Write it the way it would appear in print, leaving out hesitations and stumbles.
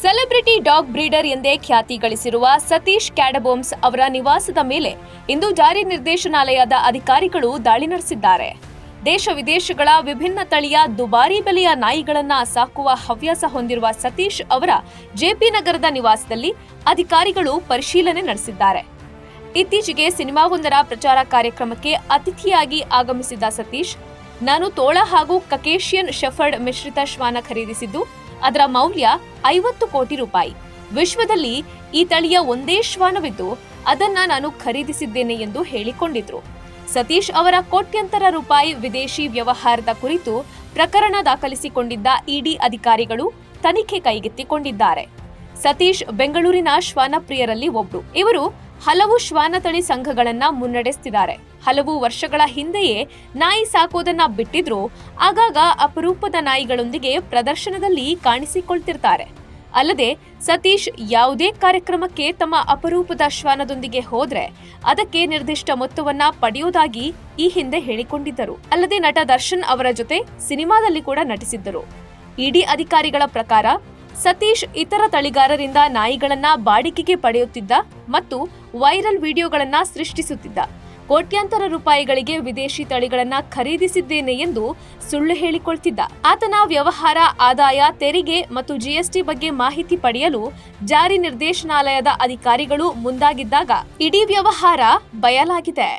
Celebrity dog breeder ಎಂದೇ ಖ್ಯಾತಿ ಗಳಿಸಿರುವ ಸತೀಶ್ ಕ್ಯಾಡಬೋಮ್ಸ್ ಅವರ ನಿವಾಸದ ಮೇಲೆ ಇಂದು ಜಾರಿ ನಿರ್ದೇಶನಾಲಯದ ಅಧಿಕಾರಿಗಳು ದಾಳಿ ನಡೆಸಿದ್ದಾರೆ. ದೇಶ ವಿದೇಶಗಳ ವಿಭಿನ್ನ ತಳಿಯ ದುಬಾರಿ ಬೆಲೆಯ ನಾಯಿಗಳನ್ನ ಸಾಕುವ ಹವ್ಯಾಸ ಹೊಂದಿರುವ ಸತೀಶ್ ಅವರ ಜೆಪಿ ನಗರದ ನಿವಾಸದಲ್ಲಿ ಅಧಿಕಾರಿಗಳು ಪರಿಶೀಲನೆ ನಡೆಸಿದ್ದಾರೆ. ಇತ್ತೀಚೆಗೆ ಸಿನಿಮಾವೊಂದರ ಪ್ರಚಾರ ಕಾರ್ಯಕ್ರಮಕ್ಕೆ ಅತಿಥಿಯಾಗಿ ಆಗಮಿಸಿದ್ದ ಸತೀಶ್, ನಾನು ತೋಳ ಹಾಗೂ ಕಕೇಶಿಯನ್ ಶೆಫರ್ಡ್ ಮಿಶ್ರಿತ ಶ್ವಾನ ಖರೀದಿಸಿದ್ದು ಅದರ ಮೌಲ್ಯ 50 ಕೋಟಿ ರೂಪಾಯಿ. ವಿಶ್ವದಲ್ಲಿ ಈ ತಳಿಯ ಒಂದೇ ಶ್ವಾನವಿದ್ದು ಅದನ್ನ ನಾನು ಖರೀದಿಸಿದ್ದೇನೆ ಎಂದು ಹೇಳಿಕೊಂಡಿದ್ರು. ಸತೀಶ್ ಅವರ ಕೋಟ್ಯಂತರ ರೂಪಾಯಿ ವಿದೇಶಿ ವ್ಯವಹಾರದ ಕುರಿತು ಪ್ರಕರಣ ದಾಖಲಿಸಿಕೊಂಡಿದ್ದ ಇಡಿ ಅಧಿಕಾರಿಗಳು ತನಿಖೆ ಕೈಗೆತ್ತಿಕೊಂಡಿದ್ದಾರೆ. ಸತೀಶ್ ಬೆಂಗಳೂರಿನ ಶ್ವಾನ ಪ್ರಿಯರಲ್ಲಿ ಒಬ್ರು. ಇವರು ಹಲವು ಶ್ವಾನ ತಳಿ ಸಂಘಗಳನ್ನ ಮುನ್ನಡೆಸ್ತಿದ್ದಾರೆ. ಹಲವು ವರ್ಷಗಳ ಹಿಂದೆಯೇ ನಾಯಿ ಸಾಕೋದನ್ನ ಬಿಟ್ಟಿದ್ರು ಆಗಾಗ ಅಪರೂಪದ ನಾಯಿಗಳೊಂದಿಗೆ ಪ್ರದರ್ಶನದಲ್ಲಿ ಕಾಣಿಸಿಕೊಳ್ತಿರ್ತಾರೆ. ಅಲ್ಲದೆ ಸತೀಶ್ ಯಾವುದೇ ಕಾರ್ಯಕ್ರಮಕ್ಕೆ ತಮ್ಮ ಅಪರೂಪದ ಶ್ವಾನದೊಂದಿಗೆ ಹೋದ್ರೆ ಅದಕ್ಕೆ ನಿರ್ದಿಷ್ಟ ಮೊತ್ತವನ್ನ ಪಡೆಯುವುದಾಗಿ ಈ ಹಿಂದೆ ಹೇಳಿಕೊಂಡಿದ್ದರು. ಅಲ್ಲದೆ ನಟ ದರ್ಶನ್ ಅವರ ಜೊತೆ ಸಿನಿಮಾದಲ್ಲಿ ಕೂಡ ನಟಿಸಿದ್ದರು. ಇಡಿ ಅಧಿಕಾರಿಗಳ ಪ್ರಕಾರ ಸತೀಶ್ ಇತರ ತಳಿಗಾರರಿಂದ ನಾಯಿಗಳನ್ನ ಬಾಡಿಗೆಗೆ ಪಡೆಯುತ್ತಿದ್ದ ಮತ್ತು ವೈರಲ್ ವಿಡಿಯೋಗಳನ್ನ ಸೃಷ್ಟಿಸುತ್ತಿದ್ದ. ಕೋಟ್ಯಾಂತರ ರೂಪಾಯಿಗಳಿಗೆ ವಿದೇಶಿ ತಳಿಗಳನ್ನ ಖರೀದಿಸಿದ್ದೇನೆ ಎಂದು ಸುಳ್ಳು ಹೇಳಿಕೊಳ್ತಿದ್ದ. ಆತನ ವ್ಯವಹಾರ, ಆದಾಯ, ತೆರಿಗೆ ಮತ್ತು ಜಿಎಸ್ಟಿ ಬಗ್ಗೆ ಮಾಹಿತಿ ಪಡೆಯಲು ಜಾರಿ ನಿರ್ದೇಶನಾಲಯದ ಅಧಿಕಾರಿಗಳು ಮುಂದಾಗಿದ್ದಾಗ ಇಡೀ ವ್ಯವಹಾರ ಬಯಲಾಗಿದೆ.